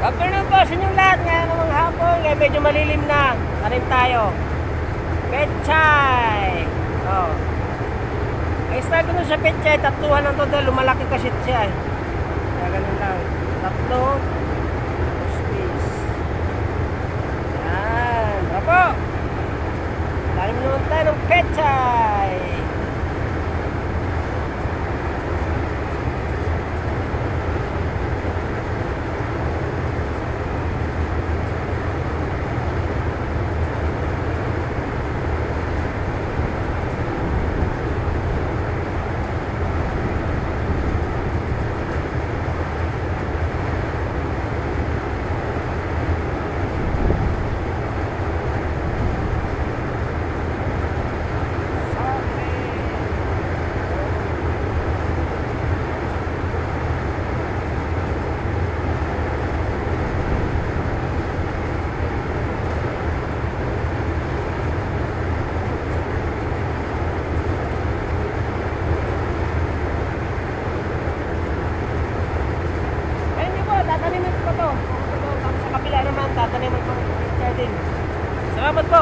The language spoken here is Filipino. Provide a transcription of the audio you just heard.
Afternoon po sa inyong lahat. Ngayon namang hapon, ngayon medyo malilim na. Tanim tayo. Pechay. Oh. Ay start ko nun sa pechay, tatluhan lang to dahil lumalaki kasi siya. Kaya ganun lang. Tatlo. Space. Yan. Bravo. Tanim naman tayo ng pechay. Tatanimin ko to. Sa kabila naman, tatanimin ko din. Salamat po.